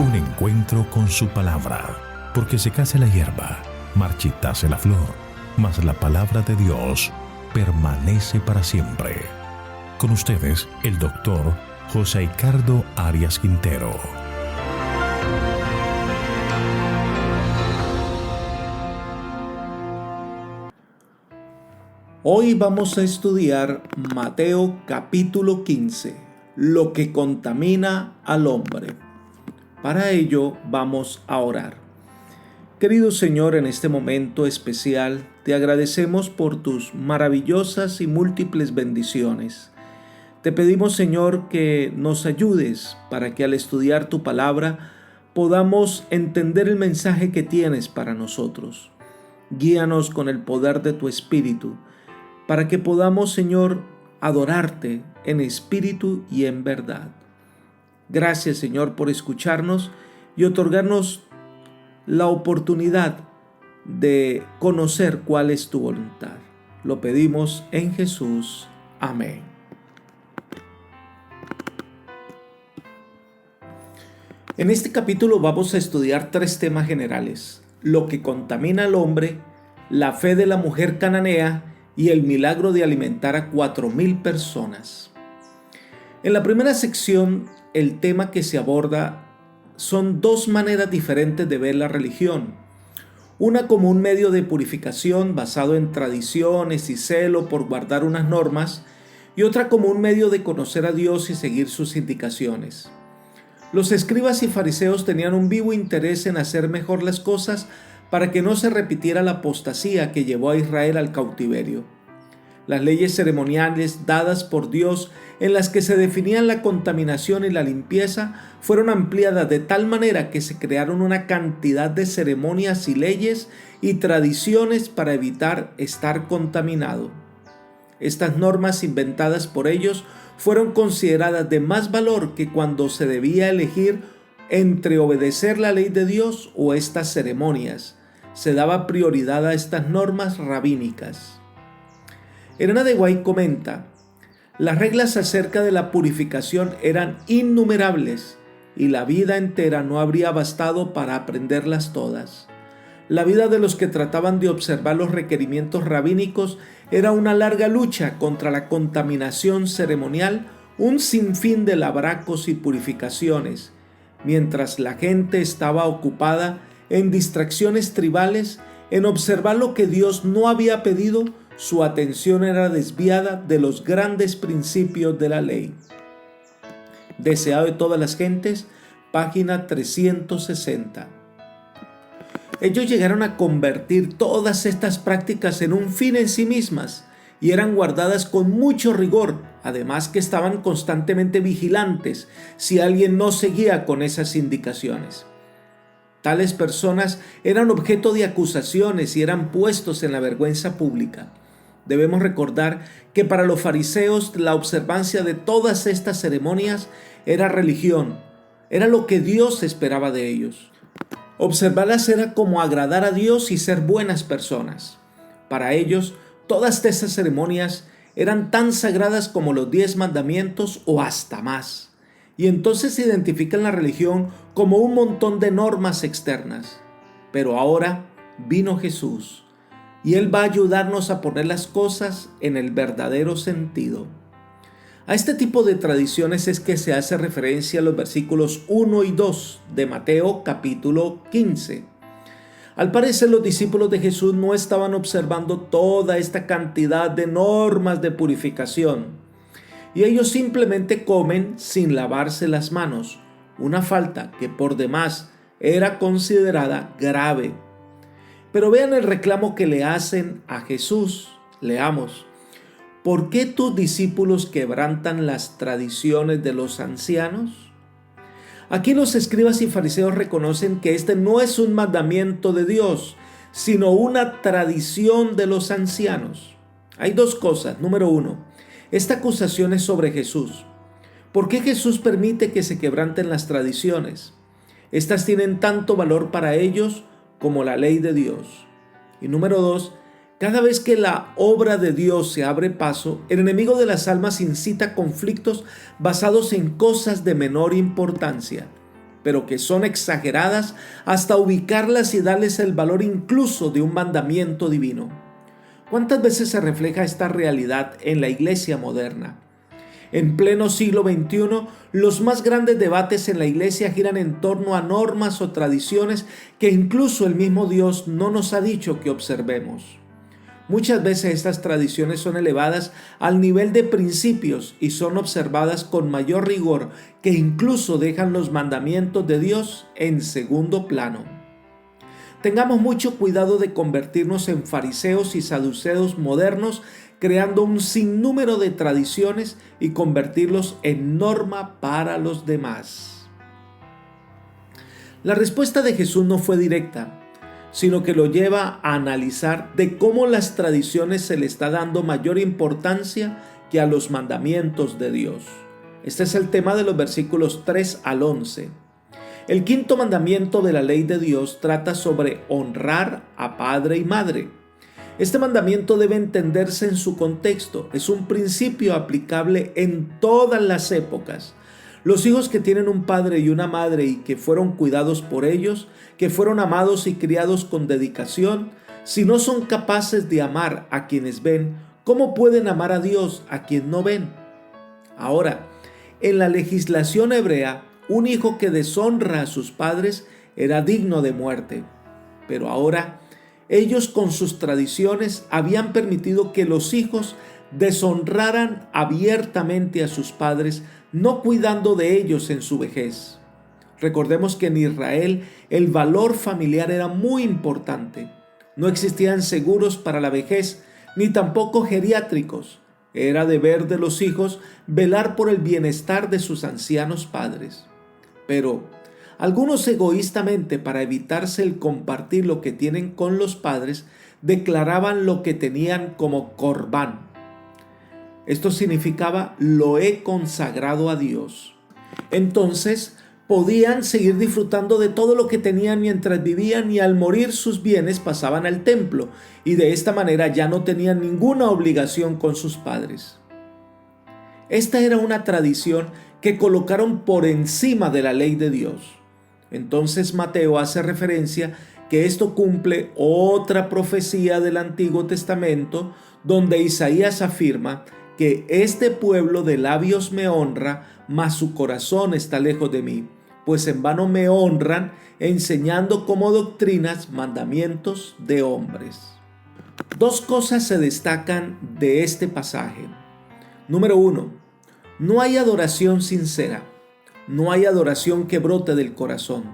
Un encuentro con su palabra, porque secase la hierba, marchitase la flor, mas la palabra de Dios permanece para siempre. Con ustedes, el doctor José Ricardo Arias Quintero. Hoy vamos a estudiar Mateo capítulo 15, lo que contamina al hombre. Para ello vamos a orar. Querido Señor, en este momento especial te agradecemos por tus maravillosas y múltiples bendiciones. Te pedimos, Señor, que nos ayudes para que al estudiar tu palabra podamos entender el mensaje que tienes para nosotros. Guíanos con el poder de tu Espíritu, para que podamos, Señor, adorarte en espíritu y en verdad. Gracias, Señor, por escucharnos y otorgarnos la oportunidad de conocer cuál es tu voluntad. Lo pedimos en Jesús. Amén. En este capítulo vamos a estudiar 3 temas generales: lo que contamina al hombre, la fe de la mujer cananea y el milagro de alimentar a 4,000 personas. En la primera sección, el tema que se aborda son 2 maneras diferentes de ver la religión. Una como un medio de purificación basado en tradiciones y celo por guardar unas normas, y otra como un medio de conocer a Dios y seguir sus indicaciones. Los escribas y fariseos tenían un vivo interés en hacer mejor las cosas para que no se repitiera la apostasía que llevó a Israel al cautiverio. Las leyes ceremoniales dadas por Dios, en las que se definían la contaminación y la limpieza, fueron ampliadas de tal manera que se crearon una cantidad de ceremonias y leyes y tradiciones para evitar estar contaminado. Estas normas inventadas por ellos fueron consideradas de más valor que cuando se debía elegir entre obedecer la ley de Dios o estas ceremonias. Se daba prioridad a estas normas rabínicas. Elena de White comenta: las reglas acerca de la purificación eran innumerables y la vida entera no habría bastado para aprenderlas todas. La vida de los que trataban de observar los requerimientos rabínicos era una larga lucha contra la contaminación ceremonial, un sinfín de labracos y purificaciones, mientras la gente estaba ocupada en distracciones tribales, en observar lo que Dios no había pedido. Su atención era desviada de los grandes principios de la ley. Deseado de todas las gentes, página 360. Ellos llegaron a convertir todas estas prácticas en un fin en sí mismas y eran guardadas con mucho rigor, además que estaban constantemente vigilantes si alguien no seguía con esas indicaciones. Tales personas eran objeto de acusaciones y eran puestos en la vergüenza pública. Debemos recordar que para los fariseos la observancia de todas estas ceremonias era religión, era lo que Dios esperaba de ellos. Observarlas era como agradar a Dios y ser buenas personas. Para ellos, todas estas ceremonias eran tan sagradas como los 10 mandamientos o hasta más. Y entonces se identifican la religión como un montón de normas externas. Pero ahora vino Jesús y Él va a ayudarnos a poner las cosas en el verdadero sentido. A este tipo de tradiciones es que se hace referencia a los versículos 1 y 2 de Mateo capítulo 15. Al parecer, los discípulos de Jesús no estaban observando toda esta cantidad de normas de purificación, y ellos simplemente comen sin lavarse las manos, una falta que por demás era considerada grave. Pero vean el reclamo que le hacen a Jesús. Leamos: ¿por qué tus discípulos quebrantan las tradiciones de los ancianos? Aquí los escribas y fariseos reconocen que este no es un mandamiento de Dios, sino una tradición de los ancianos. Hay 2 cosas. Número 1, esta acusación es sobre Jesús. ¿Por qué Jesús permite que se quebranten las tradiciones? Estas tienen tanto valor para ellos como la ley de Dios. Y número 2, cada vez que la obra de Dios se abre paso, el enemigo de las almas incita conflictos basados en cosas de menor importancia. pero que son exageradas hasta ubicarlas y darles el valor incluso de un mandamiento divino. ¿Cuántas veces se refleja esta realidad en la iglesia moderna? En pleno siglo XXI, los más grandes debates en la iglesia giran en torno a normas o tradiciones que incluso el mismo Dios no nos ha dicho que observemos. Muchas veces estas tradiciones son elevadas al nivel de principios y son observadas con mayor rigor que incluso dejan los mandamientos de Dios en segundo plano. Tengamos mucho cuidado de convertirnos en fariseos y saduceos modernos, creando un sinnúmero de tradiciones y convertirlos en norma para los demás. La respuesta de Jesús no fue directa, sino que lo lleva a analizar de cómo las tradiciones se le está dando mayor importancia que a los mandamientos de Dios. Este es el tema de los versículos 3 al 11. El quinto mandamiento de la ley de Dios trata sobre honrar a padre y madre. Este mandamiento debe entenderse en su contexto. Es un principio aplicable en todas las épocas. Los hijos que tienen un padre y una madre y que fueron cuidados por ellos, que fueron amados y criados con dedicación, si no son capaces de amar a quienes ven, ¿cómo pueden amar a Dios a quien no ven? Ahora, en la legislación hebrea, un hijo que deshonra a sus padres era digno de muerte. Pero ahora, ellos con sus tradiciones habían permitido que los hijos deshonraran abiertamente a sus padres, no cuidando de ellos en su vejez. Recordemos que en Israel el valor familiar era muy importante. No existían seguros para la vejez, ni tampoco geriátricos. Era deber de los hijos velar por el bienestar de sus ancianos padres. Pero algunos egoístamente, para evitarse el compartir lo que tienen con los padres, declaraban lo que tenían como corbán. Esto significaba lo he consagrado a Dios. Entonces podían seguir disfrutando de todo lo que tenían mientras vivían y al morir sus bienes pasaban al templo y de esta manera ya no tenían ninguna obligación con sus padres. Esta era una tradición que colocaron por encima de la ley de Dios. Entonces Mateo hace referencia que esto cumple otra profecía del Antiguo Testamento donde Isaías afirma que este pueblo de labios me honra, mas su corazón está lejos de mí, pues en vano me honran, enseñando como doctrinas mandamientos de hombres. Dos cosas se destacan de este pasaje. Número 1, no hay adoración sincera, no hay adoración que brote del corazón.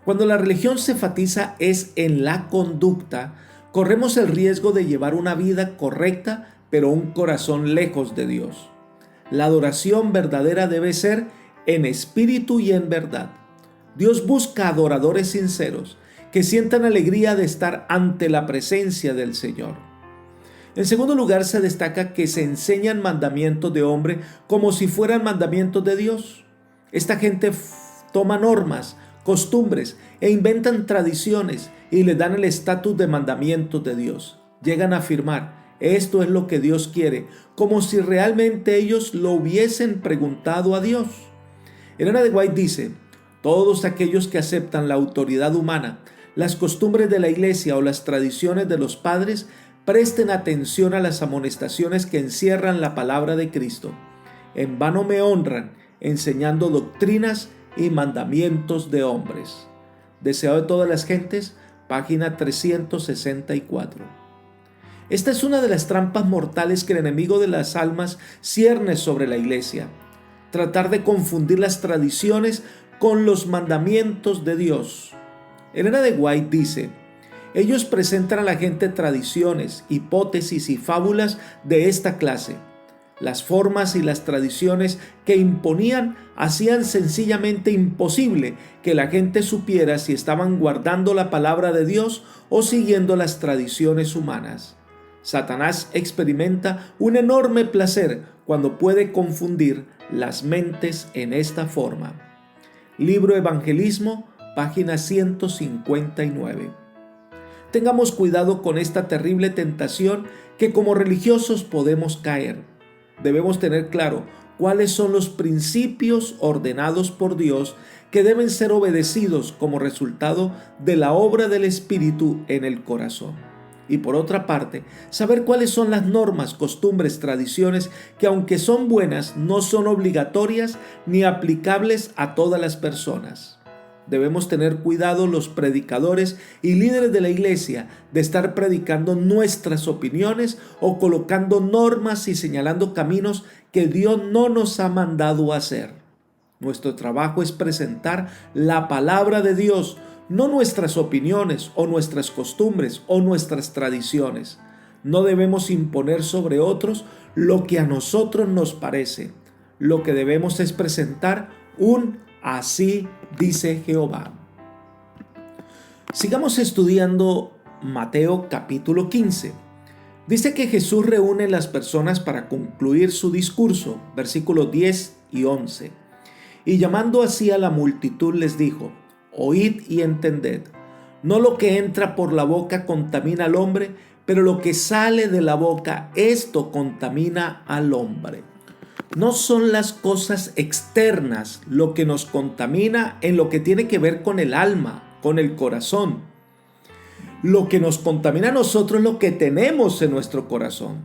Cuando la religión se enfatiza es en la conducta, corremos el riesgo de llevar una vida correcta, pero un corazón lejos de Dios. La adoración verdadera debe ser en espíritu y en verdad. Dios busca adoradores sinceros que sientan alegría de estar ante la presencia del Señor. En segundo lugar, se destaca que se enseñan mandamientos de hombre como si fueran mandamientos de Dios. Esta gente toma normas, costumbres e inventan tradiciones y le dan el estatus de mandamientos de Dios. Llegan a afirmar: esto es lo que Dios quiere, como si realmente ellos lo hubiesen preguntado a Dios. Elena de White dice: todos aquellos que aceptan la autoridad humana, las costumbres de la iglesia o las tradiciones de los padres, presten atención a las amonestaciones que encierran la palabra de Cristo. En vano me honran, enseñando doctrinas y mandamientos de hombres. Deseo de todas las gentes, página 364. Esta es una de las trampas mortales que el enemigo de las almas cierne sobre la iglesia. Tratar de confundir las tradiciones con los mandamientos de Dios. Elena de White dice: ellos presentan a la gente tradiciones, hipótesis y fábulas de esta clase. Las formas y las tradiciones que imponían hacían sencillamente imposible que la gente supiera si estaban guardando la palabra de Dios o siguiendo las tradiciones humanas. Satanás experimenta un enorme placer cuando puede confundir las mentes en esta forma. Libro Evangelismo, página 159. Tengamos cuidado con esta terrible tentación que como religiosos podemos caer. Debemos tener claro cuáles son los principios ordenados por Dios que deben ser obedecidos como resultado de la obra del Espíritu en el corazón. Y por otra parte, saber cuáles son las normas, costumbres, tradiciones que, aunque son buenas, no son obligatorias ni aplicables a todas las personas. Debemos tener cuidado los predicadores y líderes de la iglesia de estar predicando nuestras opiniones o colocando normas y señalando caminos que Dios no nos ha mandado hacer. Nuestro trabajo es presentar la palabra de Dios, no nuestras opiniones o nuestras costumbres o nuestras tradiciones. No debemos imponer sobre otros lo que a nosotros nos parece. Lo que debemos es presentar un así dice Jehová. Sigamos estudiando Mateo capítulo 15. Dice que Jesús reúne a las personas para concluir su discurso, versículos 10 y 11. Y llamando así a la multitud les dijo: oíd y entended. No lo que entra por la boca contamina al hombre, pero lo que sale de la boca, esto contamina al hombre. No son las cosas externas lo que nos contamina en lo que tiene que ver con el alma, con el corazón. Lo que nos contamina a nosotros es lo que tenemos en nuestro corazón.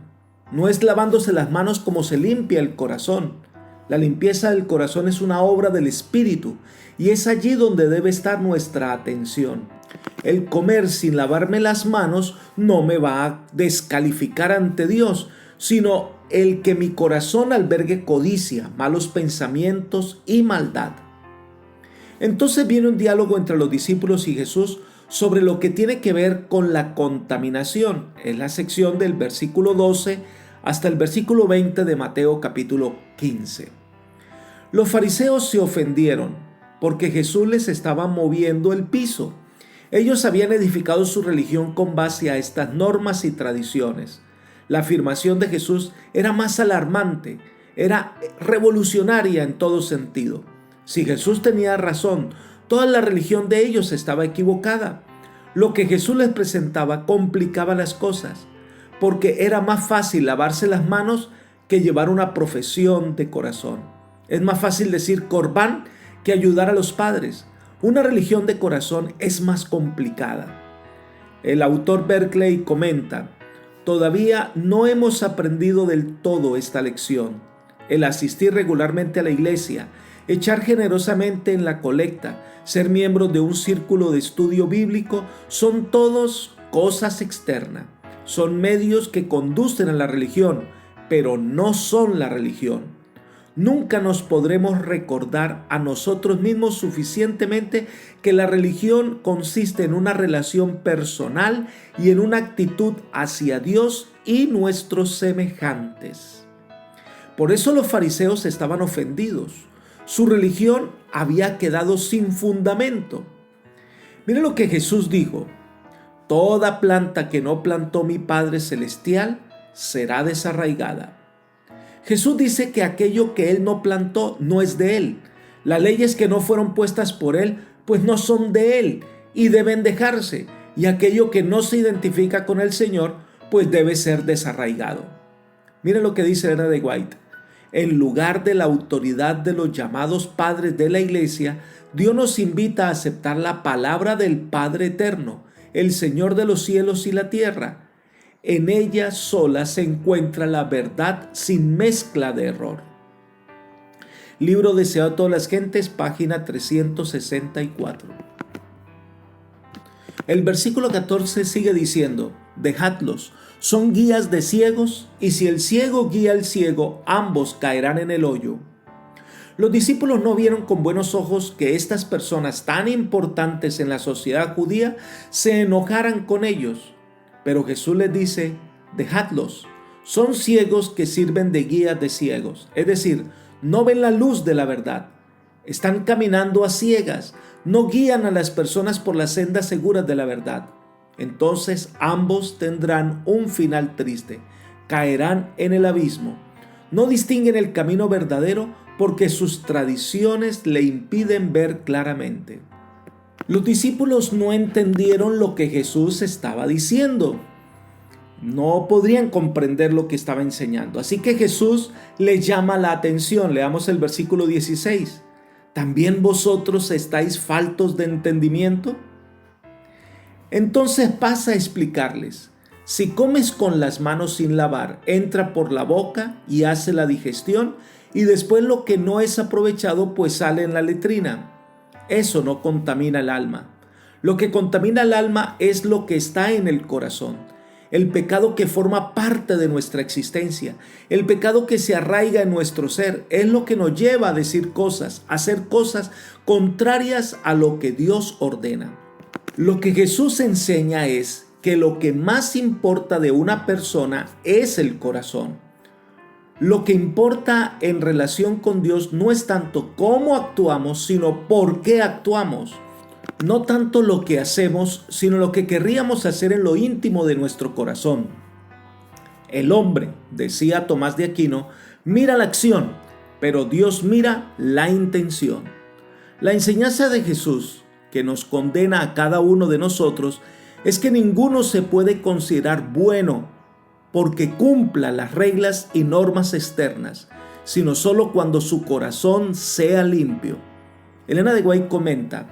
No es lavándose las manos como se limpia el corazón. La limpieza del corazón es una obra del Espíritu y es allí donde debe estar nuestra atención. El comer sin lavarme las manos no me va a descalificar ante Dios, sino el que mi corazón albergue codicia, malos pensamientos y maldad. Entonces viene un diálogo entre los discípulos y Jesús sobre lo que tiene que ver con la contaminación. Es la sección del versículo 12 hasta el versículo 20 de Mateo capítulo 15. Los fariseos se ofendieron porque Jesús les estaba moviendo el piso. Ellos habían edificado su religión con base a estas normas y tradiciones. La afirmación de Jesús era más alarmante, era revolucionaria en todo sentido. Si Jesús tenía razón, toda la religión de ellos estaba equivocada. Lo que Jesús les presentaba complicaba las cosas, porque era más fácil lavarse las manos que llevar una profesión de corazón. Es más fácil decir corbán que ayudar a los padres. Una religión de corazón es más complicada. El autor Berkeley comenta: todavía no hemos aprendido del todo esta lección. El asistir regularmente a la iglesia, echar generosamente en la colecta, ser miembros de un círculo de estudio bíblico, son todos cosas externas. Son medios que conducen a la religión, pero no son la religión. Nunca nos podremos recordar a nosotros mismos suficientemente que la religión consiste en una relación personal y en una actitud hacia Dios y nuestros semejantes. Por eso los fariseos estaban ofendidos. Su religión había quedado sin fundamento. Miren lo que Jesús dijo: toda planta que no plantó mi Padre Celestial será desarraigada. Jesús dice que aquello que Él no plantó no es de Él. Las leyes que no fueron puestas por Él, pues no son de Él y deben dejarse. Y aquello que no se identifica con el Señor, pues debe ser desarraigado. Miren lo que dice Ellen G. White: en lugar de la autoridad de los llamados padres de la iglesia, Dios nos invita a aceptar la palabra del Padre eterno, el Señor de los cielos y la tierra. En ella sola se encuentra la verdad sin mezcla de error. Libro deseado a todas las gentes, página 364. El versículo 14 sigue diciendo: dejadlos, son guías de ciegos, y si el ciego guía al ciego, ambos caerán en el hoyo. Los discípulos no vieron con buenos ojos que estas personas tan importantes en la sociedad judía se enojaran con ellos. Pero Jesús les dice: dejadlos, son ciegos que sirven de guías de ciegos. Es decir, no ven la luz de la verdad. Están caminando a ciegas, no guían a las personas por las sendas seguras de la verdad. Entonces ambos tendrán un final triste, caerán en el abismo. No distinguen el camino verdadero porque sus tradiciones le impiden ver claramente. Los discípulos no entendieron lo que Jesús estaba diciendo. No podrían comprender lo que estaba enseñando. Así que Jesús les llama la atención. Leamos el versículo 16. ¿También vosotros estáis faltos de entendimiento? Entonces pasa a explicarles. Si comes con las manos sin lavar, entra por la boca y hace la digestión, y después lo que no es aprovechado pues sale en la letrina. Eso no contamina el alma. Lo que contamina el alma es lo que está en el corazón. El pecado que forma parte de nuestra existencia, el pecado que se arraiga en nuestro ser, es lo que nos lleva a decir cosas, a hacer cosas contrarias a lo que Dios ordena. Lo que Jesús enseña es que lo que más importa de una persona es el corazón. Lo que importa en relación con Dios no es tanto cómo actuamos, sino por qué actuamos. No tanto lo que hacemos, sino lo que querríamos hacer en lo íntimo de nuestro corazón. El hombre, decía Tomás de Aquino, mira la acción, pero Dios mira la intención. La enseñanza de Jesús, que nos condena a cada uno de nosotros, es que ninguno se puede considerar bueno porque cumpla las reglas y normas externas, sino solo cuando su corazón sea limpio. Elena de White comenta,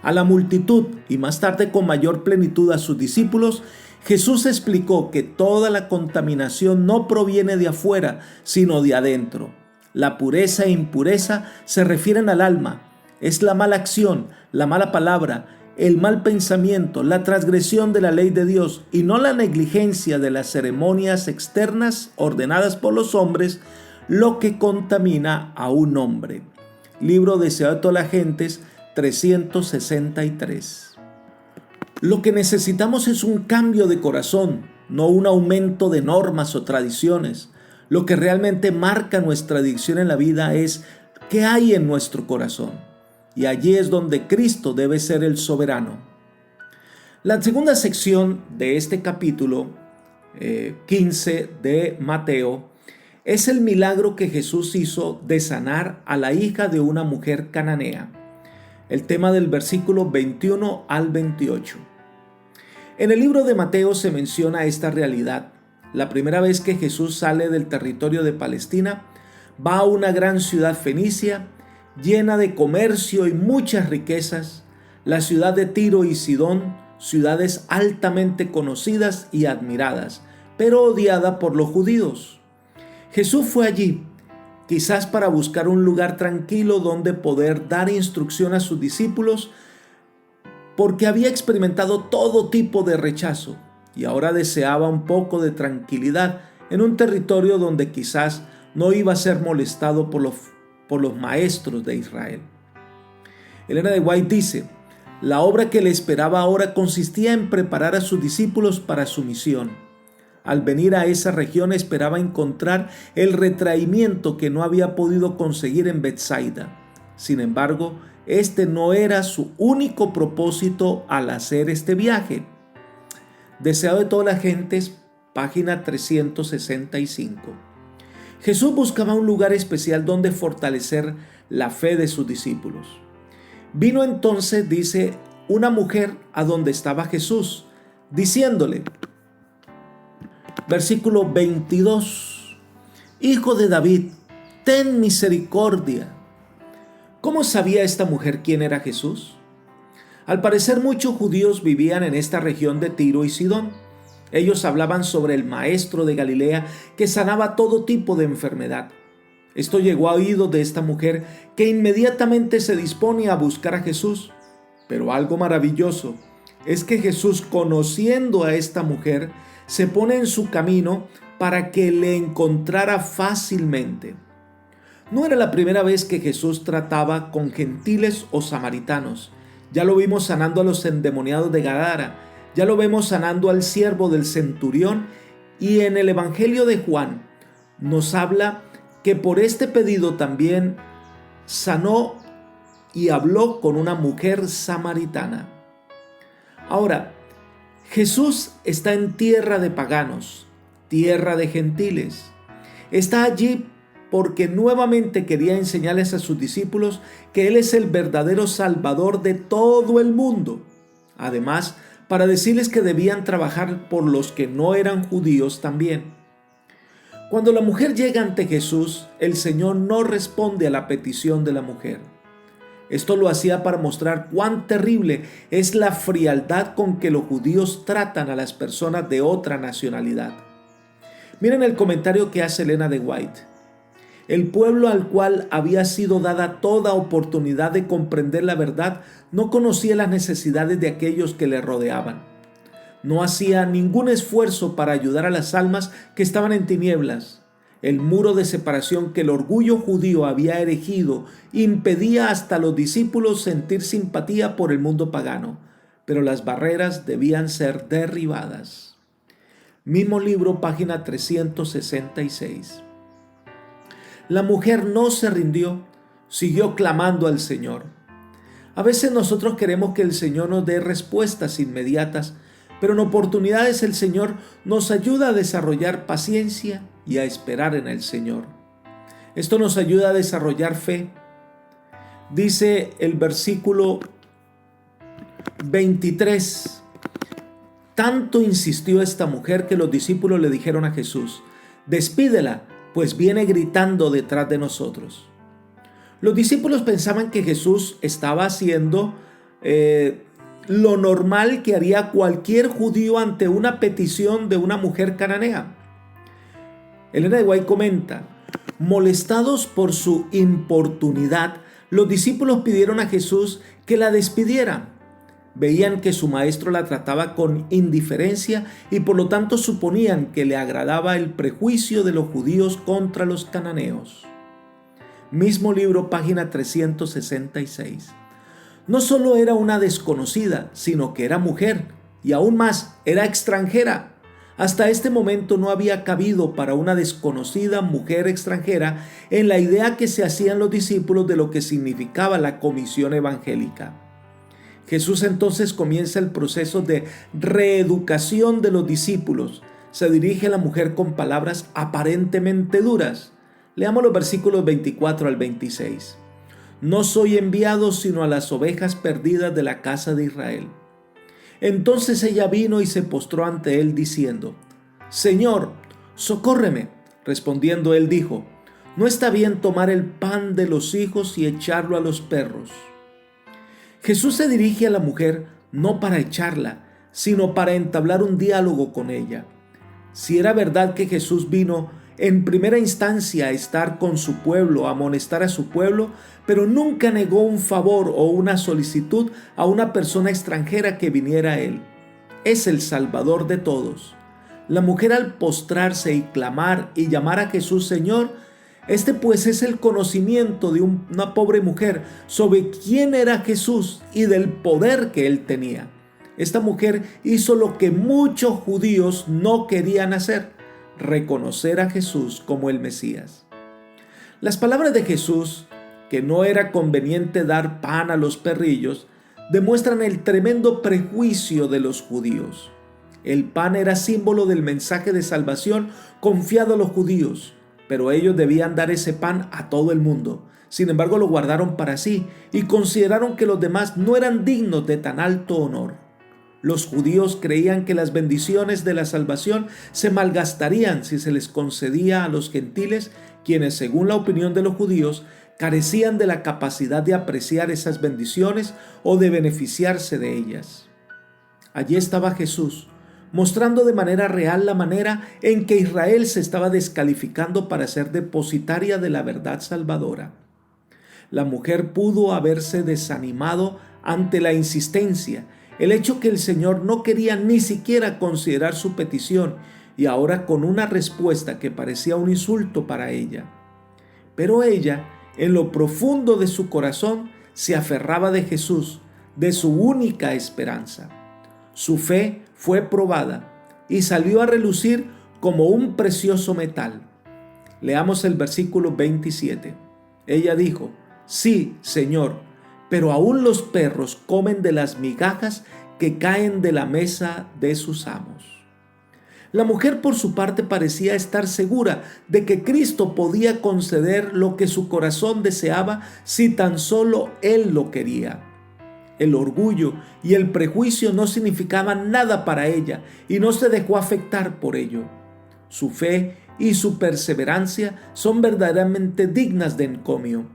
a la multitud y más tarde con mayor plenitud a sus discípulos, Jesús explicó que toda la contaminación no proviene de afuera, sino de adentro. La pureza e impureza se refieren al alma. Es la mala acción, la mala palabra, el mal pensamiento, la transgresión de la ley de Dios y no la negligencia de las ceremonias externas ordenadas por los hombres, lo que contamina a un hombre. Libro deseado de todas las gentes, 363. Lo que necesitamos es un cambio de corazón, no un aumento de normas o tradiciones. Lo que realmente marca nuestra dirección en la vida es qué hay en nuestro corazón. Y allí es donde Cristo debe ser el soberano. La segunda sección de este capítulo 15 de Mateo es el milagro que Jesús hizo de sanar a la hija de una mujer cananea. El tema del versículo 21 al 28. En el libro de Mateo se menciona esta realidad. La primera vez que Jesús sale del territorio de Palestina, va a una gran ciudad fenicia, llena de comercio y muchas riquezas, la ciudad de Tiro y Sidón, ciudades altamente conocidas y admiradas, pero odiada por los judíos. Jesús fue allí, quizás para buscar un lugar tranquilo donde poder dar instrucción a sus discípulos, porque había experimentado todo tipo de rechazo y ahora deseaba un poco de tranquilidad en un territorio donde quizás no iba a ser molestado por los maestros de Israel. Elena de White dice, la obra que le esperaba ahora consistía en preparar a sus discípulos para su misión. Al venir a esa región esperaba encontrar el retraimiento que no había podido conseguir en Betsaida. Sin embargo, este no era su único propósito al hacer este viaje. Deseado de todas las gentes, página 365. Jesús buscaba un lugar especial donde fortalecer la fe de sus discípulos. Vino entonces, dice, una mujer a donde estaba Jesús, diciéndole, versículo 22, Hijo de David, ten misericordia. ¿Cómo sabía esta mujer quién era Jesús? Al parecer muchos judíos vivían en esta región de Tiro y Sidón. Ellos hablaban sobre el maestro de Galilea que sanaba todo tipo de enfermedad. Esto llegó a oídos de esta mujer que inmediatamente se dispone a buscar a Jesús. Pero algo maravilloso es que Jesús, conociendo a esta mujer, se pone en su camino para que le encontrara fácilmente. No era la primera vez que Jesús trataba con gentiles o samaritanos. Ya lo vimos sanando a los endemoniados de Gadara, ya lo vemos sanando al siervo del centurión, y en el Evangelio de Juan nos habla que por este pedido también sanó y habló con una mujer samaritana. Ahora, Jesús está en tierra de paganos, tierra de gentiles. Está allí porque nuevamente quería enseñarles a sus discípulos que Él es el verdadero Salvador de todo el mundo. Además, para decirles que debían trabajar por los que no eran judíos también. Cuando la mujer llega ante Jesús, el Señor no responde a la petición de la mujer. Esto lo hacía para mostrar cuán terrible es la frialdad con que los judíos tratan a las personas de otra nacionalidad. Miren el comentario que hace Elena de White. El pueblo al cual había sido dada toda oportunidad de comprender la verdad no conocía las necesidades de aquellos que le rodeaban. No hacía ningún esfuerzo para ayudar a las almas que estaban en tinieblas. El muro de separación que el orgullo judío había erigido impedía hasta a los discípulos sentir simpatía por el mundo pagano, pero las barreras debían ser derribadas. Mismo libro, página 366. La mujer no se rindió, siguió clamando al Señor. A veces nosotros queremos que el Señor nos dé respuestas inmediatas, pero en oportunidades el Señor nos ayuda a desarrollar paciencia y a esperar en el Señor. Esto nos ayuda a desarrollar fe. Dice el versículo 23. Tanto insistió esta mujer que los discípulos le dijeron a Jesús: despídela, pues viene gritando detrás de nosotros. Los discípulos pensaban que Jesús estaba haciendo lo normal que haría cualquier judío ante una petición de una mujer cananea. Elena de White comenta: molestados por su importunidad, los discípulos pidieron a Jesús que la despidiera. Veían que su maestro la trataba con indiferencia y por lo tanto suponían que le agradaba el prejuicio de los judíos contra los cananeos. Mismo libro, página 366. No solo era una desconocida, sino que era mujer y aún más, era extranjera. Hasta este momento no había cabido para una desconocida mujer extranjera en la idea que se hacían los discípulos de lo que significaba la comisión evangélica. Jesús entonces comienza el proceso de reeducación de los discípulos. Se dirige a la mujer con palabras aparentemente duras. Leamos los versículos 24 al 26. No soy enviado sino a las ovejas perdidas de la casa de Israel. Entonces ella vino y se postró ante él diciendo: Señor, socórreme. Respondiendo él dijo: no está bien tomar el pan de los hijos y echarlo a los perros. Jesús se dirige a la mujer no para echarla, sino para entablar un diálogo con ella. Si era verdad que Jesús vino en primera instancia a estar con su pueblo, a amonestar a su pueblo, pero nunca negó un favor o una solicitud a una persona extranjera que viniera a él. Es el Salvador de todos. La mujer, al postrarse y clamar y llamar a Jesús Señor, pues es el conocimiento de una pobre mujer sobre quién era Jesús y del poder que él tenía. Esta mujer hizo lo que muchos judíos no querían hacer: reconocer a Jesús como el Mesías. Las palabras de Jesús, que no era conveniente dar pan a los perrillos, demuestran el tremendo prejuicio de los judíos. El pan era símbolo del mensaje de salvación confiado a los judíos, pero ellos debían dar ese pan a todo el mundo. Sin embargo, lo guardaron para sí y consideraron que los demás no eran dignos de tan alto honor. Los judíos creían que las bendiciones de la salvación se malgastarían si se les concedía a los gentiles, quienes, según la opinión de los judíos, carecían de la capacidad de apreciar esas bendiciones o de beneficiarse de ellas. Allí estaba Jesús, mostrando de manera real la manera en que Israel se estaba descalificando para ser depositaria de la verdad salvadora. La mujer pudo haberse desanimado ante la insistencia, el hecho que el Señor no quería ni siquiera considerar su petición, y ahora con una respuesta que parecía un insulto para ella. Pero ella, en lo profundo de su corazón, se aferraba de Jesús, de su única esperanza. Su fe fue probada y salió a relucir como un precioso metal. Leamos el versículo 27. Ella dijo: sí, Señor, pero aún los perros comen de las migajas que caen de la mesa de sus amos. La mujer, por su parte, parecía estar segura de que Cristo podía conceder lo que su corazón deseaba si tan solo Él lo quería. el orgullo y el prejuicio no significaban nada para ella y no se dejó afectar por ello. Su fe y su perseverancia son verdaderamente dignas de encomio.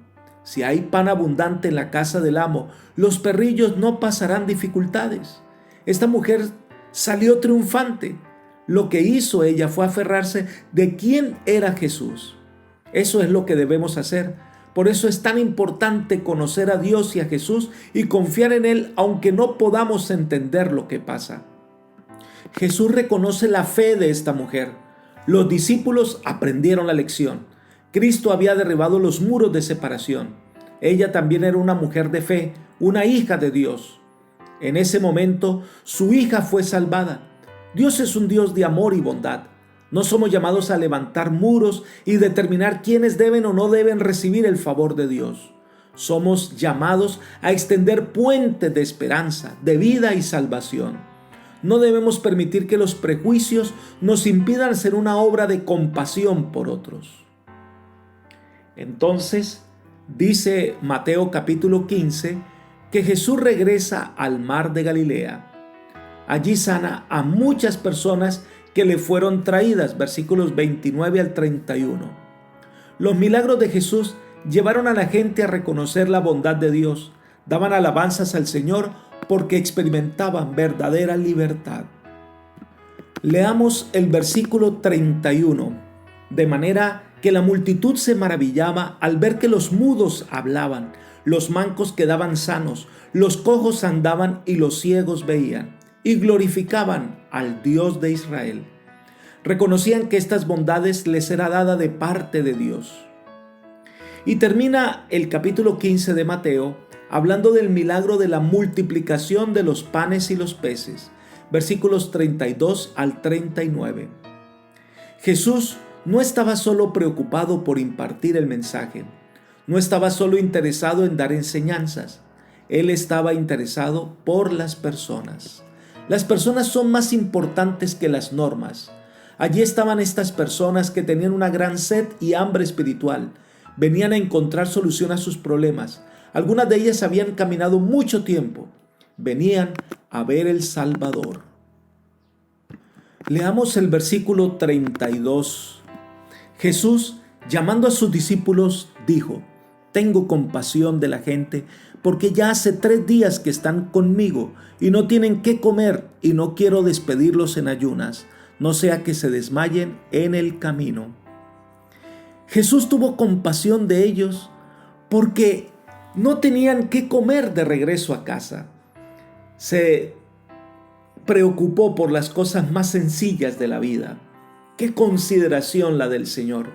Si hay pan abundante en la casa del amo, los perrillos no pasarán dificultades. Esta mujer salió triunfante. Lo que hizo ella fue aferrarse de quién era Jesús. Eso es lo que debemos hacer. Por eso es tan importante conocer a Dios y a Jesús y confiar en Él aunque no podamos entender lo que pasa. Jesús reconoce la fe de esta mujer. Los discípulos aprendieron la lección. Cristo había derribado los muros de separación. Ella también era una mujer de fe, una hija de Dios. En ese momento, su hija fue salvada. Dios es un Dios de amor y bondad. No somos llamados a levantar muros y determinar quiénes deben o no deben recibir el favor de Dios. Somos llamados a extender puentes de esperanza, de vida y salvación. No debemos permitir que los prejuicios nos impidan hacer una obra de compasión por otros. Entonces, dice Mateo capítulo 15, que Jesús regresa al mar de Galilea. Allí sana a muchas personas que le fueron traídas, versículos 29 al 31. Los milagros de Jesús llevaron a la gente a reconocer la bondad de Dios, daban alabanzas al Señor porque experimentaban verdadera libertad. Leamos el versículo 31, de manera que la multitud se maravillaba al ver que los mudos hablaban, los mancos quedaban sanos, los cojos andaban y los ciegos veían, y glorificaban al Dios de Israel. Reconocían que estas bondades les era dada de parte de Dios. Y termina el capítulo 15 de Mateo hablando del milagro de la multiplicación de los panes y los peces, versículos 32 al 39. Jesús no estaba solo preocupado por impartir el mensaje, no estaba solo interesado en dar enseñanzas, Él estaba interesado por las personas. Las personas son más importantes que las normas. Allí estaban estas personas que tenían una gran sed y hambre espiritual. Venían a encontrar solución a sus problemas. Algunas de ellas habían caminado mucho tiempo. Venían a ver el Salvador. Leamos el versículo 32. Jesús, llamando a sus discípulos, dijo: Tengo compasión de la gente, porque ya hace 3 días que están conmigo y no tienen qué comer, y no quiero despedirlos en ayunas, no sea que se desmayen en el camino. Jesús tuvo compasión de ellos porque no tenían qué comer de regreso a casa. Se preocupó por las cosas más sencillas de la vida. Qué consideración la del Señor.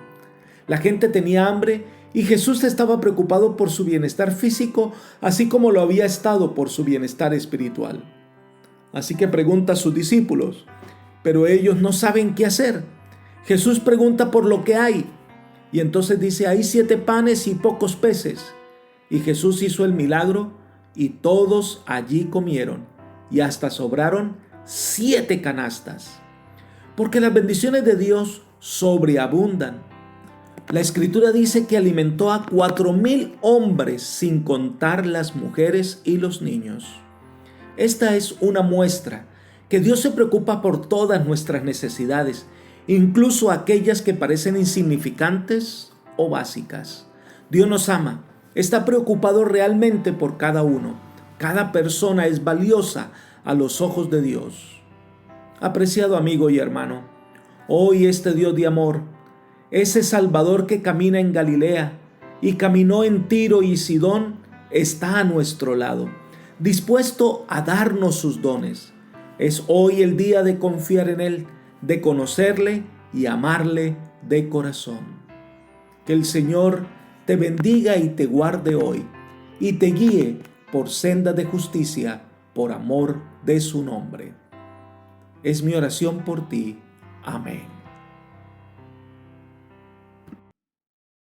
La gente tenía hambre y Jesús estaba preocupado por su bienestar físico, así como lo había estado por su bienestar espiritual. Así que pregunta a sus discípulos, pero ellos no saben qué hacer. Jesús pregunta por lo que hay, y entonces dice: hay 7 panes y pocos peces. Y Jesús hizo el milagro, y todos allí comieron, y hasta sobraron 7 canastas. Porque las bendiciones de Dios sobreabundan. La Escritura dice que alimentó a 4,000 hombres, sin contar las mujeres y los niños. Esta es una muestra que Dios se preocupa por todas nuestras necesidades, incluso aquellas que parecen insignificantes o básicas. Dios nos ama, está preocupado realmente por cada uno. Cada persona es valiosa a los ojos de Dios. Apreciado amigo y hermano, hoy este Dios de amor, ese Salvador que camina en Galilea y caminó en Tiro y Sidón, está a nuestro lado, dispuesto a darnos sus dones. Es hoy el día de confiar en Él, de conocerle y amarle de corazón. Que el Señor te bendiga y te guarde hoy, y te guíe por sendas de justicia, por amor de su nombre. Es mi oración por ti. Amén.